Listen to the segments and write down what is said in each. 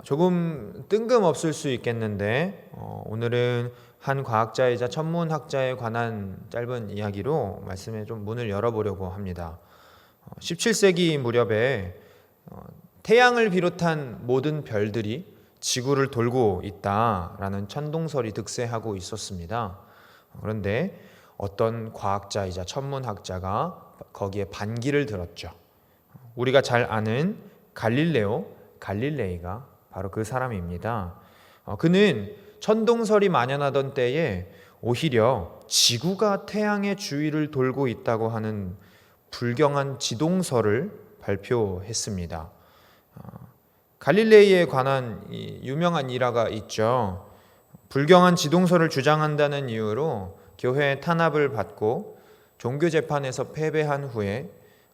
조금 뜬금없을 수 있겠는데 오늘은 한 과학자이자 천문학자에 관한 짧은 이야기로 말씀에 좀 문을 열어보려고 합니다. 17세기 무렵에 태양을 비롯한 모든 별들이 지구를 돌고 있다라는 천동설이 득세하고 있었습니다. 그런데 어떤 과학자이자 천문학자가 거기에 반기를 들었죠. 우리가 잘 아는 갈릴레오 갈릴레이가 바로 그 사람입니다. 그는 천동설이 만연하던 때에 오히려 지구가 태양의 주위를 돌고 있다고 하는 불경한 지동설을 발표했습니다. 갈릴레이에 관한 유명한 일화가 있죠. 불경한 지동설을 주장한다는 이유로 교회의 탄압을 받고 종교 재판에서 패배한 후에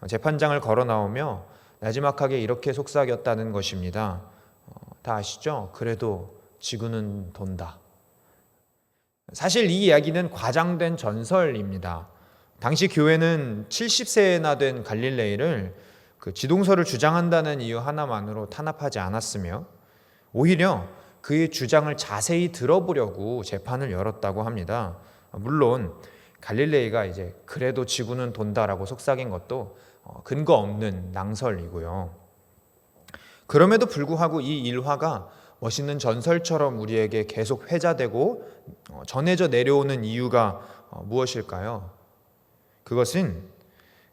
재판장을 걸어 나오며 나지막하게 이렇게 속삭였다는 것입니다. 다 아시죠? 그래도 지구는 돈다. 사실 이 이야기는 과장된 전설입니다. 당시 교회는 70세나 된 갈릴레이를 그 지동설을 주장한다는 이유 하나만으로 탄압하지 않았으며 오히려 그의 주장을 자세히 들어보려고 재판을 열었다고 합니다. 물론 갈릴레이가 이제 그래도 지구는 돈다라고 속삭인 것도 근거 없는 낭설이고요. 그럼에도 불구하고 이 일화가 멋있는 전설처럼 우리에게 계속 회자되고 전해져 내려오는 이유가 무엇일까요? 그것은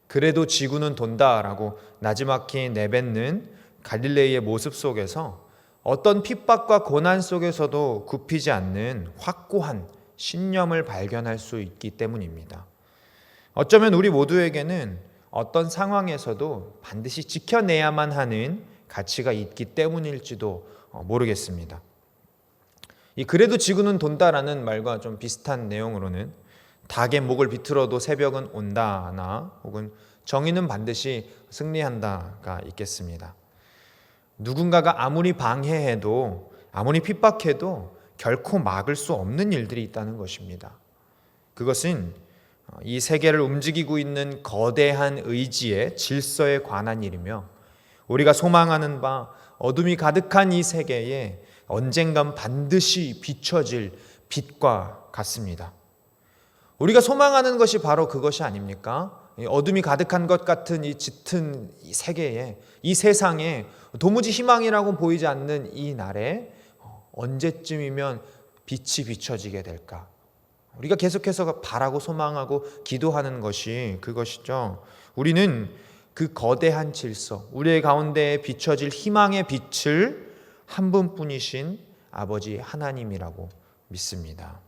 그래도 지구는 돈다라고 나지막히 내뱉는 갈릴레이의 모습 속에서 어떤 핍박과 고난 속에서도 굽히지 않는 확고한 신념을 발견할 수 있기 때문입니다. 어쩌면 우리 모두에게는 어떤 상황에서도 반드시 지켜내야만 하는 가치가 있기 때문일지도 모르겠습니다. 이 그래도 지구는 돈다라는 말과 좀 비슷한 내용으로는 닭의 목을 비틀어도 새벽은 온다나 혹은 정의는 반드시 승리한다가 있겠습니다. 누군가가 아무리 방해해도 아무리 핍박해도 결코 막을 수 없는 일들이 있다는 것입니다. 그것은 이 세계를 움직이고 있는 거대한 의지의 질서에 관한 일이며 우리가 소망하는 바 어둠이 가득한 이 세계에 언젠간 반드시 비춰질 빛과 같습니다. 우리가 소망하는 것이 바로 그것이 아닙니까? 어둠이 가득한 것 같은 이 짙은 이 세계에, 이 세상에 도무지 희망이라고 보이지 않는 이 날에 언제쯤이면 빛이 비춰지게 될까? 우리가 계속해서 바라고 소망하고 기도하는 것이 그것이죠. 우리는 그 거대한 질서, 우리의 가운데에 비춰질 희망의 빛을 한 분뿐이신 아버지 하나님이라고 믿습니다.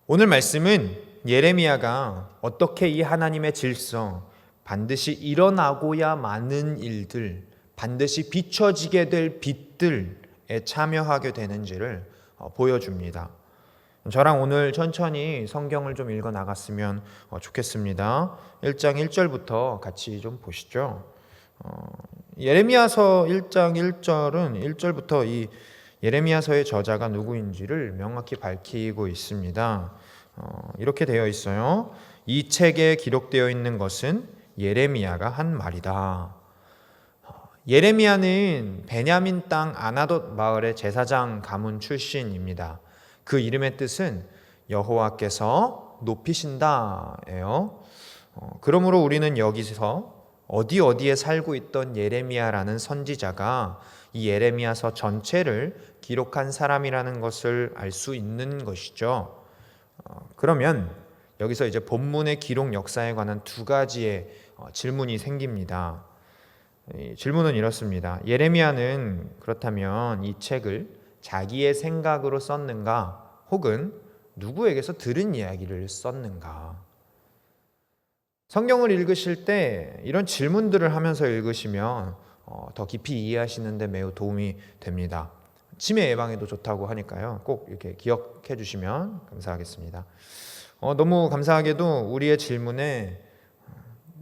오늘 말씀은 예레미야가 어떻게 이 하나님의 질서, 반드시 일어나고야 마는 일들, 반드시 비춰지게 될 빛들에 참여하게 되는지를 보여줍니다. 저랑 오늘 천천히 성경을 좀 읽어 나갔으면 좋겠습니다. 1장 1절부터 같이 좀 보시죠. 예레미야서 1장 1절은 1절부터 이 예레미야서의 저자가 누구인지를 명확히 밝히고 있습니다. 이렇게 되어 있어요. 이 책에 기록되어 있는 것은 예레미야가 한 말이다. 예레미야는 베냐민 땅 아나돗 마을의 제사장 가문 출신입니다. 그 이름의 뜻은 여호와께서 높이신다예요. 그러므로 우리는 여기서 어디에 살고 있던 예레미야라는 선지자가 이 예레미야서 전체를 기록한 사람이라는 것을 알 수 있는 것이죠. 그러면 여기서 이제 본문의 기록 역사에 관한 두 가지의 질문이 생깁니다. 질문은 이렇습니다. 예레미야는 그렇다면 이 책을 자기의 생각으로 썼는가 혹은 누구에게서 들은 이야기를 썼는가? 성경을 읽으실 때 이런 질문들을 하면서 읽으시면 더 깊이 이해하시는 데 매우 도움이 됩니다. 치매 예방에도 좋다고 하니까요. 꼭 이렇게 기억해 주시면 감사하겠습니다. 너무 감사하게도 우리의 질문에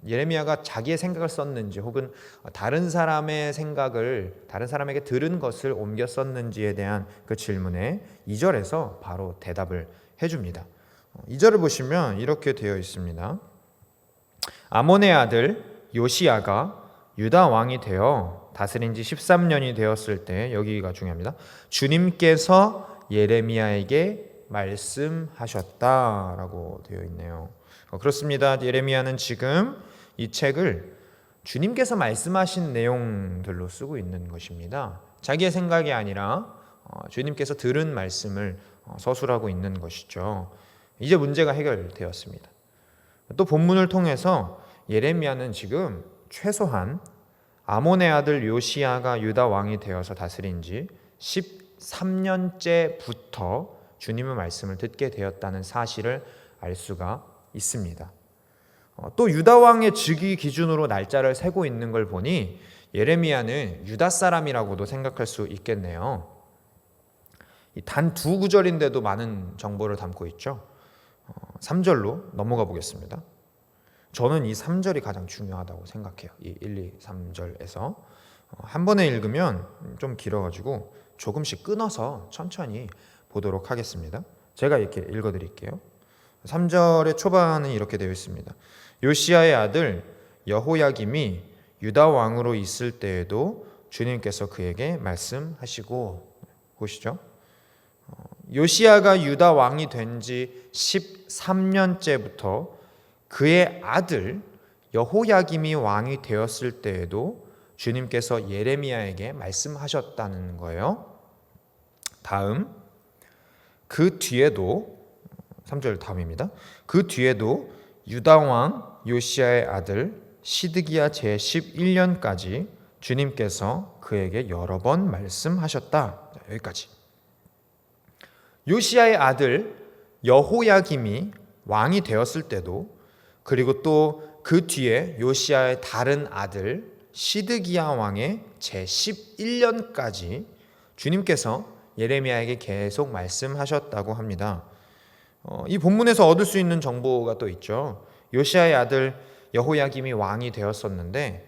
예레미야가 자기의 생각을 썼는지 혹은 다른 사람의 생각을 다른 사람에게 들은 것을 옮겨 썼는지에 대한 그 질문에 2절에서 바로 대답을 해줍니다. 2절을 보시면 이렇게 되어 있습니다. 아몬의 아들 요시야가 유다 왕이 되어 다스린 지 13년이 되었을 때, 여기가 중요합니다. 주님께서 예레미야에게 말씀하셨다라고 되어 있네요. 그렇습니다. 예레미야는 지금 이 책을 주님께서 말씀하신 내용들로 쓰고 있는 것입니다. 자기의 생각이 아니라 주님께서 들은 말씀을 서술하고 있는 것이죠. 이제 문제가 해결되었습니다. 또 본문을 통해서 예레미야는 지금 최소한 아몬의 아들 요시야가 유다 왕이 되어서 다스린 지 13년째부터 주님의 말씀을 듣게 되었다는 사실을 알 수가 있습니다. 또 유다 왕의 즉위 기준으로 날짜를 세고 있는 걸 보니 예레미야는 유다 사람이라고도 생각할 수 있겠네요. 단 두 구절인데도 많은 정보를 담고 있죠. 3절로 넘어가 보겠습니다. 저는 이 3절이 가장 중요하다고 생각해요. 이 1, 2, 3절에서 한 번에 읽으면 좀 길어가지고 조금씩 끊어서 천천히 보도록 하겠습니다. 제가 이렇게 읽어드릴게요. 3절의 초반은 이렇게 되어 있습니다. 요시야의 아들 여호야김이 유다 왕으로 있을 때에도 주님께서 그에게 말씀하시고, 보시죠. 요시야가 유다 왕이 된 지 13년째부터 그의 아들 여호야김이 왕이 되었을 때에도 주님께서 예레미야에게 말씀하셨다는 거예요. 다음, 그 뒤에도 3절 다음입니다. 그 뒤에도 유다 왕 요시야의 아들 시드기야 제11년까지 주님께서 그에게 여러 번 말씀하셨다. 여기까지. 요시야의 아들 여호야김이 왕이 되었을 때도, 그리고 또 그 뒤에 요시야의 다른 아들 시드기야 왕의 제11년까지 주님께서 예레미야에게 계속 말씀하셨다고 합니다. 이 본문에서 얻을 수 있는 정보가 또 있죠. 요시야의 아들 여호야김이 왕이 되었었는데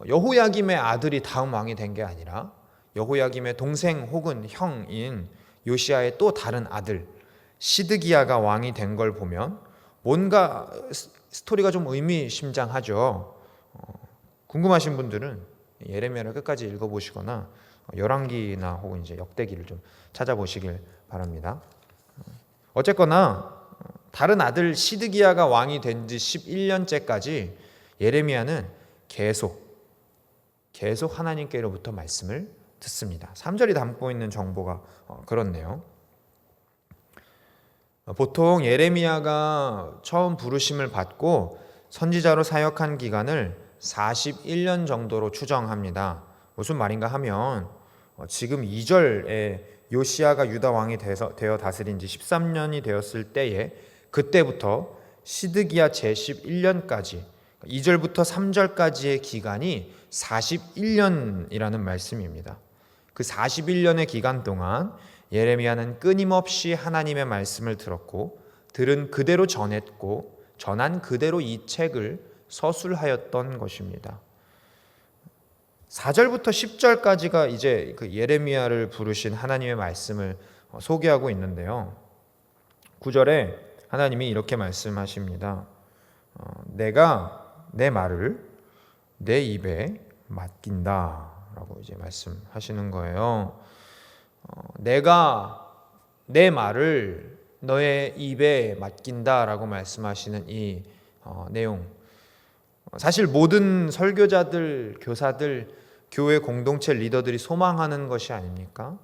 여호야김의 아들이 다음 왕이 된 게 아니라 여호야김의 동생 혹은 형인 요시야의 또 다른 아들 시드기야가 왕이 된 걸 보면 뭔가 스토리가 좀 의미심장하죠. 궁금하신 분들은 예레미야를 끝까지 읽어보시거나 열왕기나 혹은 이제 역대기를 좀 찾아보시길 바랍니다. 어쨌거나 다른 아들 시드기야가 왕이 된 지 11년째까지 예레미야는 계속 하나님께로부터 말씀을 듣습니다. 3절이 담고 있는 정보가 그렇네요. 보통 예레미야가 처음 부르심을 받고 선지자로 사역한 기간을 41년 정도로 추정합니다. 무슨 말인가 하면 지금 2절에 요시야가 유다 왕이 되어 다스린 지 13년이 되었을 때에 그때부터 시드기야 제11년까지 2절부터 3절까지의 기간이 41년이라는 말씀입니다. 그 41년의 기간 동안 예레미야는 끊임없이 하나님의 말씀을 들었고 들은 그대로 전했고 전한 그대로 이 책을 서술하였던 것입니다. 4절부터 10절까지가 이제 그 예레미야를 부르신 하나님의 말씀을 소개하고 있는데요. 9절에 하나님이 이렇게 말씀하십니다. 내가 내 말을 내 입에 맡긴다 라고 이제 말씀하시는 거예요. 내가 내 말을 너의 입에 맡긴다 라고 말씀하시는 이 내용, 사실 모든 설교자들, 교사들, 교회 공동체 리더들이 소망하는 것이 아닙니까?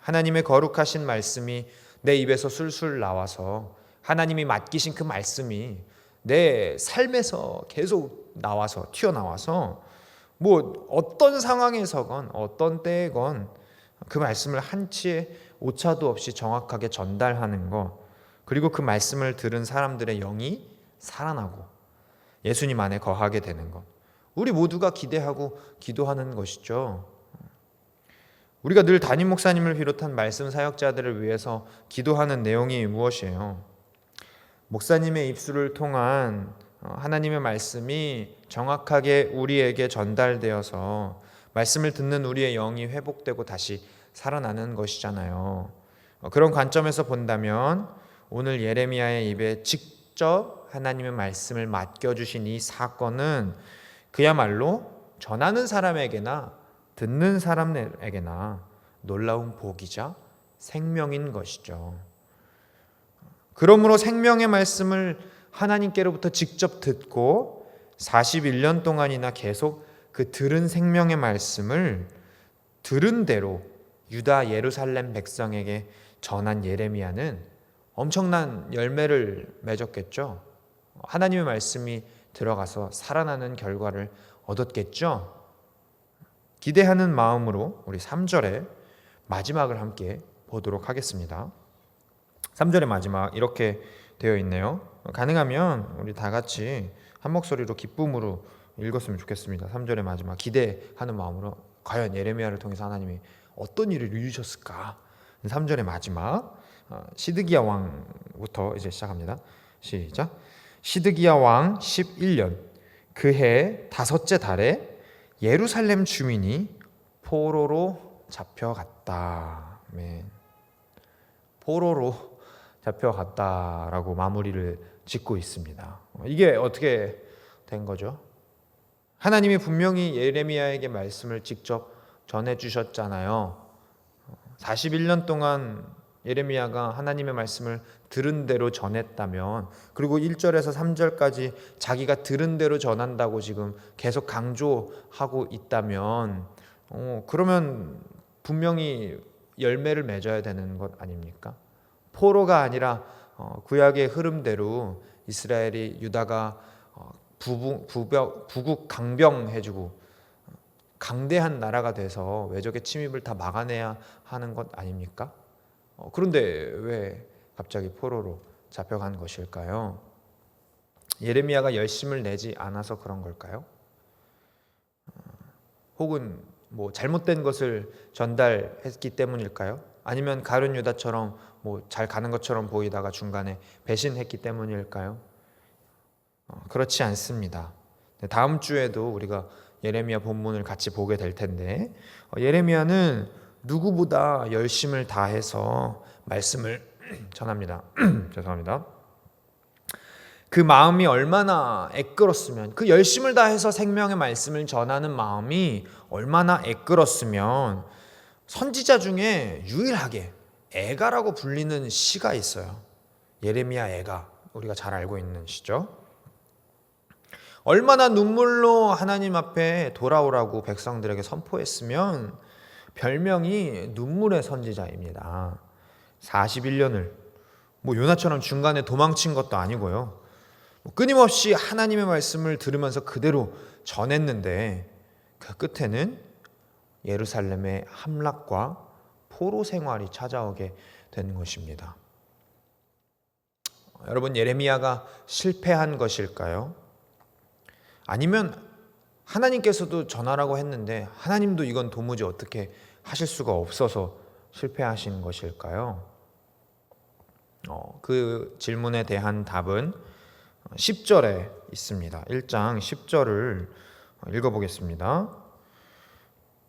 하나님의 거룩하신 말씀이 내 입에서 술술 나와서 하나님이 맡기신 그 말씀이 내 삶에서 계속 나와서 튀어나와서 뭐 어떤 상황에서건 어떤 때에건 그 말씀을 한치의 오차도 없이 정확하게 전달하는 것, 그리고 그 말씀을 들은 사람들의 영이 살아나고 예수님 안에 거하게 되는 것, 우리 모두가 기대하고 기도하는 것이죠. 우리가 늘 담임 목사님을 비롯한 말씀 사역자들을 위해서 기도하는 내용이 무엇이에요? 목사님의 입술을 통한 하나님의 말씀이 정확하게 우리에게 전달되어서 말씀을 듣는 우리의 영이 회복되고 다시 살아나는 것이잖아요. 그런 관점에서 본다면 오늘 예레미야의 입에 직접 하나님의 말씀을 맡겨주신 이 사건은 그야말로 전하는 사람에게나 듣는 사람에게나 놀라운 복이자 생명인 것이죠. 그러므로 생명의 말씀을 하나님께로부터 직접 듣고 41년 동안이나 계속 그 들은 생명의 말씀을 들은 대로 유다 예루살렘 백성에게 전한 예레미야는 엄청난 열매를 맺었겠죠. 하나님의 말씀이 들어가서 살아나는 결과를 얻었겠죠. 기대하는 마음으로 우리 3절의 마지막을 함께 보도록 하겠습니다. 3절의 마지막 이렇게 되어 있네요. 가능하면 우리 다 같이 한 목소리로 기쁨으로 읽었으면 좋겠습니다. 3절의 마지막 기대하는 마음으로 과연 예레미야를 통해서 하나님이 어떤 일을 이루셨을까? 3절의 마지막 시드기야 왕부터 이제 시작합니다. 시작. 시드기야 왕 11년 그해 다섯째 달에 예루살렘 주민이 포로로 잡혀갔다. 아멘. 포로로 잡혀갔다라고 마무리를 짓고 있습니다. 이게 어떻게 된 거죠? 하나님이 분명히 예레미야에게 말씀을 직접 전해주셨잖아요. 41년 동안 예레미야가 하나님의 말씀을 들은 대로 전했다면, 그리고 1절에서 3절까지 자기가 들은 대로 전한다고 지금 계속 강조하고 있다면, 그러면 분명히 열매를 맺어야 되는 것 아닙니까? 포로가 아니라 구약의 흐름대로 이스라엘이 유다가 부국 강병해주고 강대한 나라가 돼서 외적의 침입을 다 막아내야 하는 것 아닙니까? 그런데 왜 갑자기 포로로 잡혀간 것일까요? 예레미야가 열심을 내지 않아서 그런 걸까요? 혹은 잘못된 것을 전달했기 때문일까요? 아니면 가룟 유다처럼 잘 가는 것처럼 보이다가 중간에 배신했기 때문일까요? 그렇지 않습니다. 다음 주에도 우리가 예레미야 본문을 같이 보게 될 텐데, 예레미야는 누구보다 열심을 다해서 말씀을 전합니다. 죄송합니다. 그 마음이 얼마나 애끓었으면, 그 열심을 다해서 생명의 말씀을 전하는 마음이 얼마나 애끓었으면 선지자 중에 유일하게 애가라고 불리는 시가 있어요. 예레미야 애가, 우리가 잘 알고 있는 시죠. 얼마나 눈물로 하나님 앞에 돌아오라고 백성들에게 선포했으면 별명이 눈물의 선지자입니다. 41년을 요나처럼 중간에 도망친 것도 아니고요. 끊임없이 하나님의 말씀을 들으면서 그대로 전했는데 그 끝에는 예루살렘의 함락과 포로 생활이 찾아오게 된 것입니다. 여러분, 예레미야가 실패한 것일까요? 아니면 하나님께서도 전하라고 했는데 하나님도 이건 도무지 어떻게 하실 수가 없어서 실패하신 것일까요? 그 질문에 대한 답은 10절에 있습니다. 1장 10절을 읽어보겠습니다.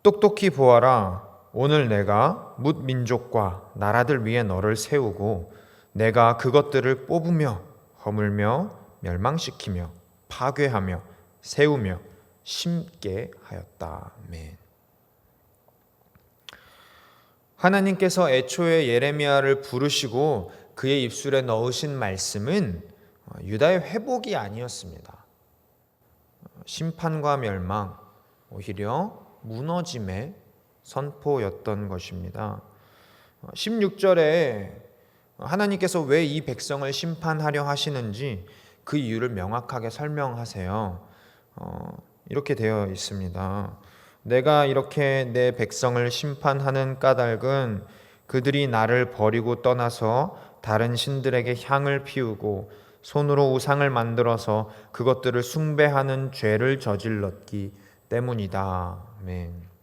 똑똑히 보아라. 오늘 내가 뭇 민족과 나라들 위에 너를 세우고 내가 그것들을 뽑으며 허물며 멸망시키며 파괴하며 세우며 심게 하였다. 아멘. 하나님께서 애초에 예레미야를 부르시고 그의 입술에 넣으신 말씀은 유다의 회복이 아니었습니다. 심판과 멸망, 오히려 무너짐의 선포였던 것입니다. 16절에 하나님께서 왜 이 백성을 심판하려 하시는지 그 이유를 명확하게 설명하세요. 이렇게 되어 있습니다. 내가 이렇게 내 백성을 심판하는 까닭은 그들이 나를 버리고 떠나서 다른 신들에게 향을 피우고 손으로 우상을 만들어서 그것들을 숭배하는 죄를 저질렀기 때문이다. 아멘.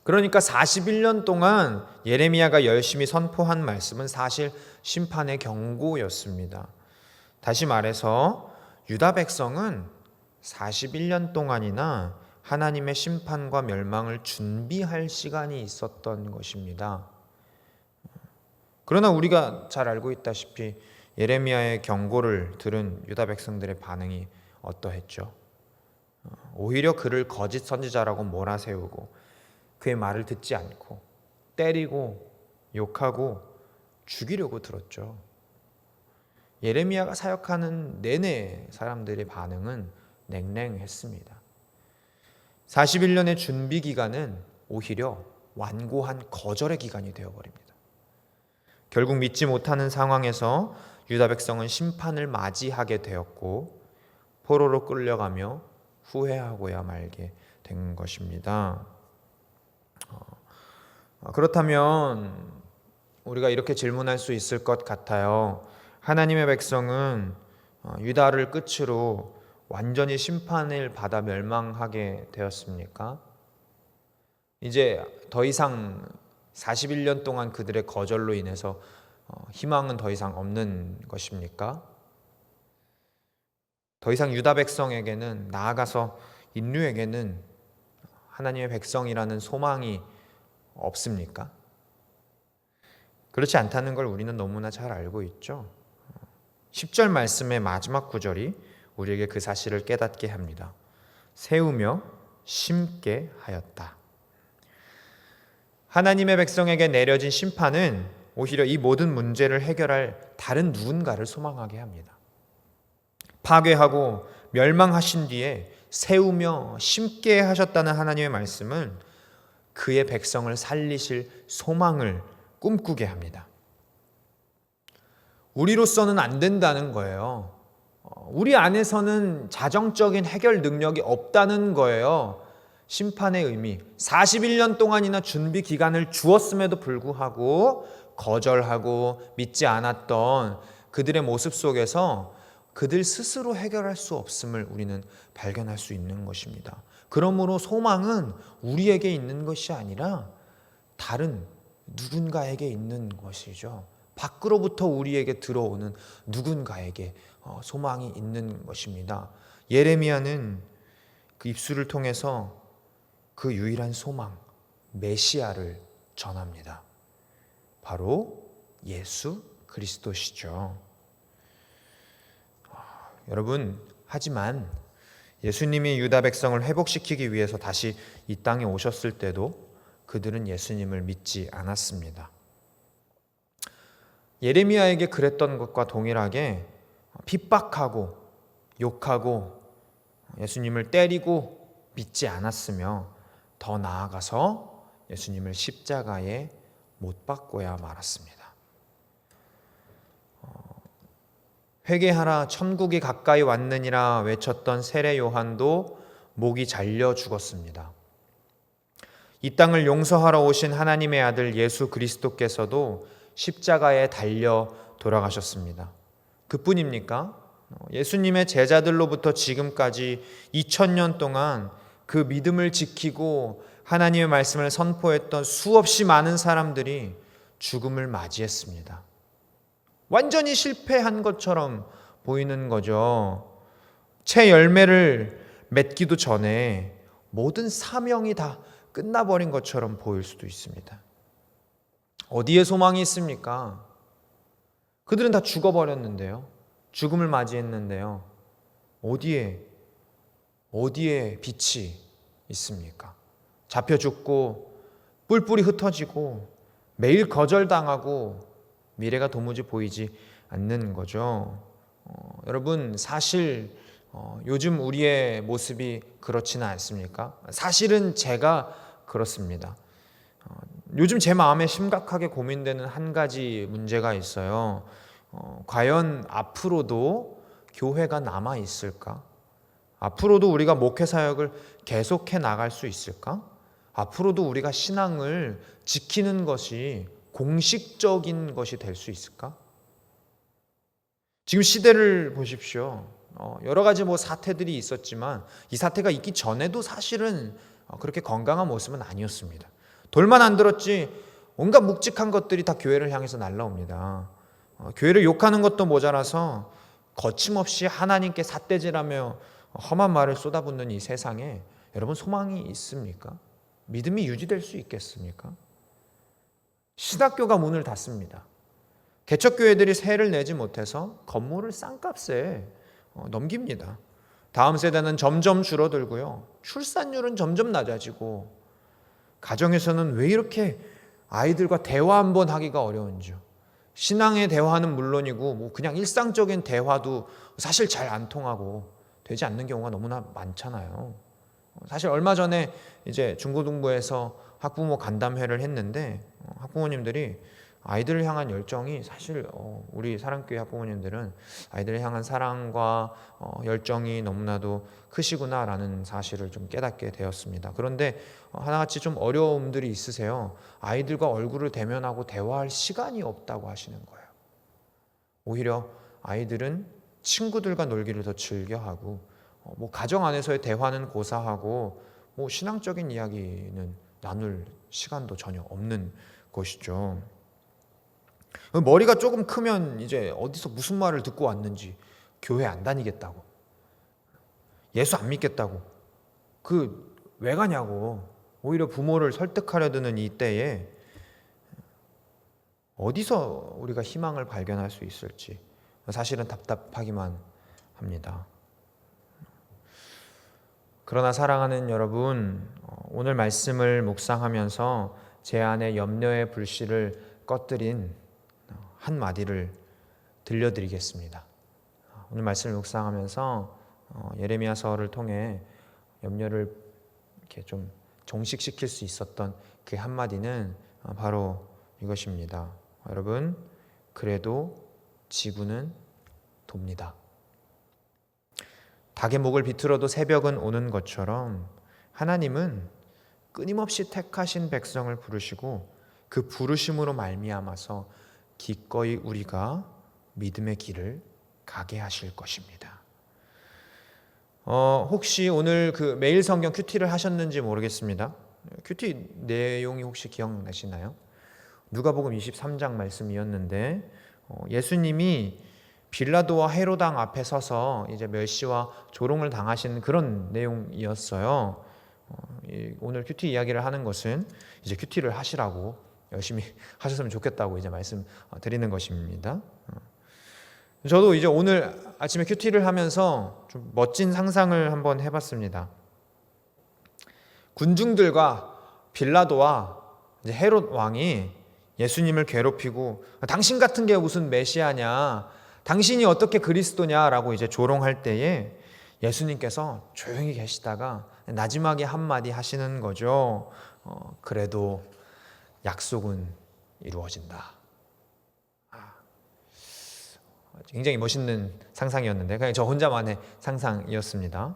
그러니까 41년 동안 예레미야가 열심히 선포한 말씀은 사실 심판의 경고였습니다. 다시 말해서 유다 백성은 41년 동안이나 하나님의 심판과 멸망을 준비할 시간이 있었던 것입니다. 그러나 우리가 잘 알고 있다시피 예레미야의 경고를 들은 유다 백성들의 반응이 어떠했죠? 오히려 그를 거짓 선지자라고 몰아세우고 그의 말을 듣지 않고 때리고 욕하고 죽이려고 들었죠. 예레미야가 사역하는 내내 사람들의 반응은 냉랭했습니다. 41년의 준비 기간은 오히려 완고한 거절의 기간이 되어버립니다. 결국 믿지 못하는 상황에서 유다 백성은 심판을 맞이하게 되었고 포로로 끌려가며 후회하고야 말게 된 것입니다. 그렇다면 우리가 이렇게 질문할 수 있을 것 같아요. 하나님의 백성은 유다를 끝으로 완전히 심판을 받아 멸망하게 되었습니까? 이제 더 이상 41년 동안 그들의 거절로 인해서 희망은 더 이상 없는 것입니까? 더 이상 유다 백성에게는, 나아가서 인류에게는 하나님의 백성이라는 소망이 없습니까? 그렇지 않다는 걸 우리는 너무나 잘 알고 있죠. 10절 말씀의 마지막 구절이 우리에게 그 사실을 깨닫게 합니다. 세우며 심게 하였다. 하나님의 백성에게 내려진 심판은 오히려 이 모든 문제를 해결할 다른 누군가를 소망하게 합니다. 파괴하고 멸망하신 뒤에 세우며 심게 하셨다는 하나님의 말씀은 그의 백성을 살리실 소망을 꿈꾸게 합니다. 우리로서는 안 된다는 거예요. 우리 안에서는 자정적인 해결 능력이 없다는 거예요. 심판의 의미, 41년 동안이나 준비 기간을 주었음에도 불구하고 거절하고 믿지 않았던 그들의 모습 속에서 그들 스스로 해결할 수 없음을 우리는 발견할 수 있는 것입니다. 그러므로 소망은 우리에게 있는 것이 아니라 다른 누군가에게 있는 것이죠. 밖으로부터 우리에게 들어오는 누군가에게 소망이 있는 것입니다. 예레미야는 그 입술을 통해서 그 유일한 소망, 메시아를 전합니다. 바로 예수 그리스도시죠. 여러분, 하지만 예수님이 유다 백성을 회복시키기 위해서 다시 이 땅에 오셨을 때도 그들은 예수님을 믿지 않았습니다. 예레미야에게 그랬던 것과 동일하게 핍박하고 욕하고 예수님을 때리고 믿지 않았으며 더 나아가서 예수님을 십자가에 못 박고야 말았습니다. 회개하라 천국이 가까이 왔느니라 외쳤던 세례 요한도 목이 잘려 죽었습니다. 이 땅을 용서하러 오신 하나님의 아들 예수 그리스도께서도 십자가에 달려 돌아가셨습니다. 그뿐입니까? 예수님의 제자들로부터 지금까지 2000년 동안 그 믿음을 지키고 하나님의 말씀을 선포했던 수없이 많은 사람들이 죽음을 맞이했습니다. 완전히 실패한 것처럼 보이는 거죠. 채 열매를 맺기도 전에 모든 사명이 다 끝나버린 것처럼 보일 수도 있습니다. 어디에 소망이 있습니까? 그들은 다 죽어버렸는데요. 죽음을 맞이했는데요. 어디에 빛이 있습니까? 잡혀 죽고 뿔뿔이 흩어지고 매일 거절당하고 미래가 도무지 보이지 않는 거죠. 여러분, 사실 요즘 우리의 모습이 그렇지는 않습니까? 사실은 제가 그렇습니다. 요즘 제 마음에 심각하게 고민되는 한 가지 문제가 있어요. 과연 앞으로도 교회가 남아 있을까? 앞으로도 우리가 목회 사역을 계속해 나갈 수 있을까? 앞으로도 우리가 신앙을 지키는 것이 공식적인 것이 될 수 있을까? 지금 시대를 보십시오. 여러 가지 사태들이 있었지만 이 사태가 있기 전에도 사실은 그렇게 건강한 모습은 아니었습니다. 돌만 안 들었지 온갖 묵직한 것들이 다 교회를 향해서 날라옵니다. 교회를 욕하는 것도 모자라서 거침없이 하나님께 삿대질하며 험한 말을 쏟아붓는 이 세상에 여러분 소망이 있습니까? 믿음이 유지될 수 있겠습니까? 신학교가 문을 닫습니다. 개척교회들이 세를 내지 못해서 건물을 싼 값에 넘깁니다. 다음 세대는 점점 줄어들고요. 출산율은 점점 낮아지고 가정에서는 왜 이렇게 아이들과 대화 한번 하기가 어려운지요. 신앙의 대화는 물론이고 뭐 그냥 일상적인 대화도 사실 잘 안 통하고 되지 않는 경우가 너무나 많잖아요. 사실 얼마 전에 이제 중고등부에서 학부모 간담회를 했는데 학부모님들이 아이들을 향한 열정이 사실 우리 사랑교회 학부모님들은 아이들을 향한 사랑과 열정이 너무나도 크시구나라는 사실을 좀 깨닫게 되었습니다. 그런데 하나같이 좀 어려움들이 있으세요. 아이들과 얼굴을 대면하고 대화할 시간이 없다고 하시는 거예요. 오히려 아이들은 친구들과 놀기를 더 즐겨하고 뭐 가정 안에서의 대화는 고사하고 뭐 신앙적인 이야기는 나눌 시간도 전혀 없는 것이죠. 머리가 조금 크면 이제 어디서 무슨 말을 듣고 왔는지 교회 안 다니겠다고, 예수 안 믿겠다고, 왜 가냐고 오히려 부모를 설득하려 드는 이 때에 어디서 우리가 희망을 발견할 수 있을지 사실은 답답하기만 합니다. 그러나 사랑하는 여러분, 오늘 말씀을 묵상하면서 제 안에 염려의 불씨를 꺼뜨린 한 마디를 들려드리겠습니다. 오늘 말씀을 묵상하면서 예레미야서를 통해 염려를 이렇게 좀 종식시킬 수 있었던 그 한마디는 바로 이것입니다. 여러분, 그래도 지구는 돕니다. 닭의 목을 비틀어도 새벽은 오는 것처럼 하나님은 끊임없이 택하신 백성을 부르시고 그 부르심으로 말미암아서 기꺼이 우리가 믿음의 길을 가게 하실 것입니다. 혹시 오늘 그 매일 성경 큐티를 하셨는지 모르겠습니다. 큐티 내용이 혹시 기억나시나요? 누가복음 23장 말씀이었는데 예수님이 빌라도와 헤롯 왕 앞에 서서 이제 멸시와 조롱을 당하신 그런 내용이었어요. 오늘 큐티 이야기를 하는 것은 이제 큐티를 하시라고 열심히 하셨으면 좋겠다고 이제 말씀 드리는 것입니다. 저도 이제 오늘 아침에 큐티를 하면서 좀 멋진 상상을 한번 해봤습니다. 군중들과 빌라도와 이제 헤롯 왕이 예수님을 괴롭히고 당신 같은 게 무슨 메시아냐, 당신이 어떻게 그리스도냐라고 이제 조롱할 때에 예수님께서 조용히 계시다가 나지막에 한마디 하시는 거죠. 그래도 약속은 이루어진다. 굉장히 멋있는 상상이었는데 그냥 저 혼자만의 상상이었습니다.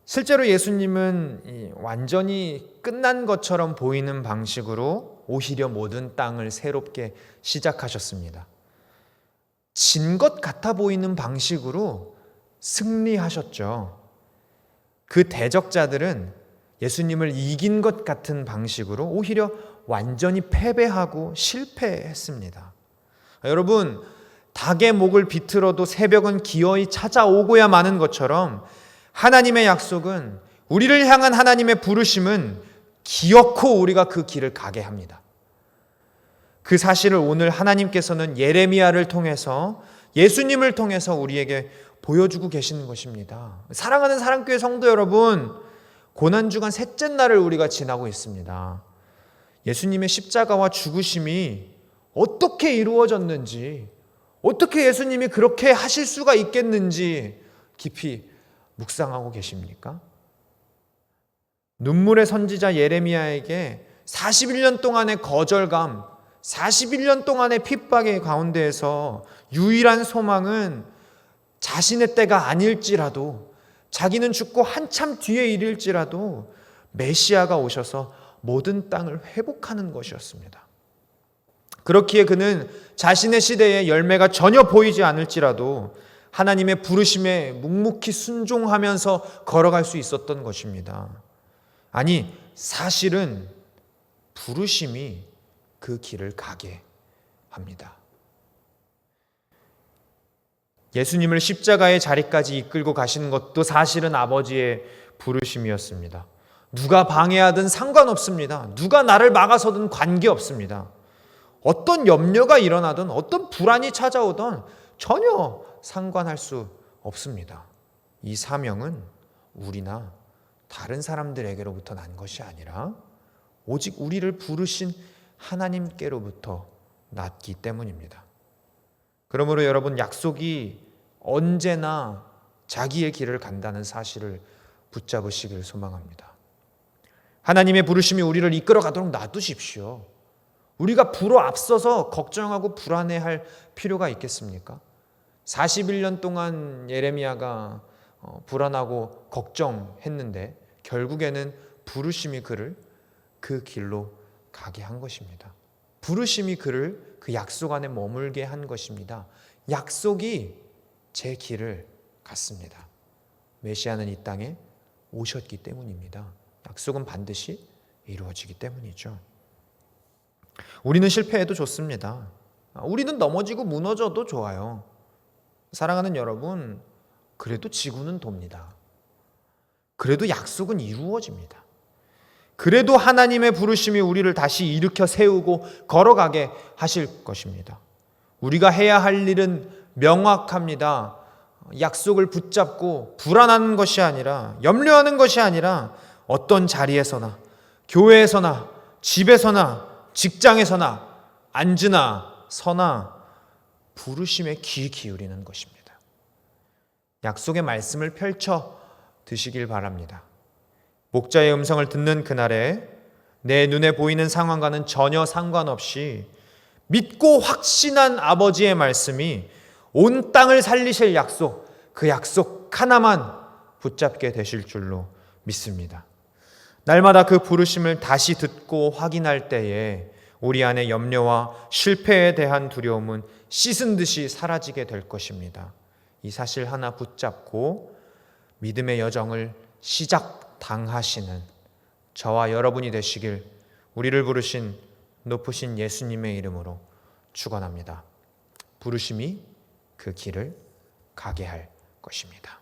실제로 예수님은 완전히 끝난 것처럼 보이는 방식으로 오히려 모든 땅을 새롭게 시작하셨습니다. 진 것 같아 보이는 방식으로 승리하셨죠. 그 대적자들은 예수님을 이긴 것 같은 방식으로 오히려 완전히 패배하고 실패했습니다. 여러분, 닭의 목을 비틀어도 새벽은 기어이 찾아오고야 마는 것처럼 하나님의 약속은, 우리를 향한 하나님의 부르심은 기어코 우리가 그 길을 가게 합니다. 그 사실을 오늘 하나님께서는 예레미야를 통해서, 예수님을 통해서 우리에게 보여주고 계시는 것입니다. 사랑하는 사랑교회 성도 여러분, 고난주간 셋째 날을 우리가 지나고 있습니다. 예수님의 십자가와 죽으심이 어떻게 이루어졌는지, 어떻게 예수님이 그렇게 하실 수가 있겠는지 깊이 묵상하고 계십니까? 눈물의 선지자 예레미야에게 41년 동안의 거절감, 41년 동안의 핍박의 가운데에서 유일한 소망은 자신의 때가 아닐지라도, 자기는 죽고 한참 뒤에 이를지라도 메시아가 오셔서 모든 땅을 회복하는 것이었습니다. 그렇기에 그는 자신의 시대에 열매가 전혀 보이지 않을지라도 하나님의 부르심에 묵묵히 순종하면서 걸어갈 수 있었던 것입니다. 아니, 사실은 부르심이 그 길을 가게 합니다. 예수님을 십자가의 자리까지 이끌고 가시는 것도 사실은 아버지의 부르심이었습니다. 누가 방해하든 상관없습니다. 누가 나를 막아서든 관계없습니다. 어떤 염려가 일어나든 어떤 불안이 찾아오든 전혀 상관할 수 없습니다. 이 사명은 우리나 다른 사람들에게로부터 난 것이 아니라 오직 우리를 부르신 하나님께로부터 났기 때문입니다. 그러므로 여러분, 약속이 언제나 자기의 길을 간다는 사실을 붙잡으시길 소망합니다. 하나님의 부르심이 우리를 이끌어 가도록 놔두십시오. 우리가 불어 앞서서 걱정하고 불안해할 필요가 있겠습니까? 41년 동안 예레미야가 불안하고 걱정했는데 결국에는 부르심이 그를 그 길로 가게 한 것입니다. 부르심이 그를 그 약속 안에 머물게 한 것입니다. 약속이 제 길을 갔습니다. 메시아는 이 땅에 오셨기 때문입니다. 약속은 반드시 이루어지기 때문이죠. 우리는 실패해도 좋습니다. 우리는 넘어지고 무너져도 좋아요. 사랑하는 여러분, 그래도 지구는 돕니다. 그래도 약속은 이루어집니다. 그래도 하나님의 부르심이 우리를 다시 일으켜 세우고 걸어가게 하실 것입니다. 우리가 해야 할 일은 명확합니다. 약속을 붙잡고 불안한 것이 아니라, 염려하는 것이 아니라 어떤 자리에서나, 교회에서나, 집에서나, 직장에서나, 앉으나 서나 부르심에 귀 기울이는 것입니다. 약속의 말씀을 펼쳐 드시길 바랍니다. 목자의 음성을 듣는 그날에 내 눈에 보이는 상황과는 전혀 상관없이 믿고 확신한 아버지의 말씀이 온 땅을 살리실 약속, 그 약속 하나만 붙잡게 되실 줄로 믿습니다. 날마다 그 부르심을 다시 듣고 확인할 때에 우리 안의 염려와 실패에 대한 두려움은 씻은 듯이 사라지게 될 것입니다. 이 사실 하나 붙잡고 믿음의 여정을 시작당하시는 저와 여러분이 되시길 우리를 부르신 높으신 예수님의 이름으로 축원합니다. 부르심이 그 길을 가게 할 것입니다.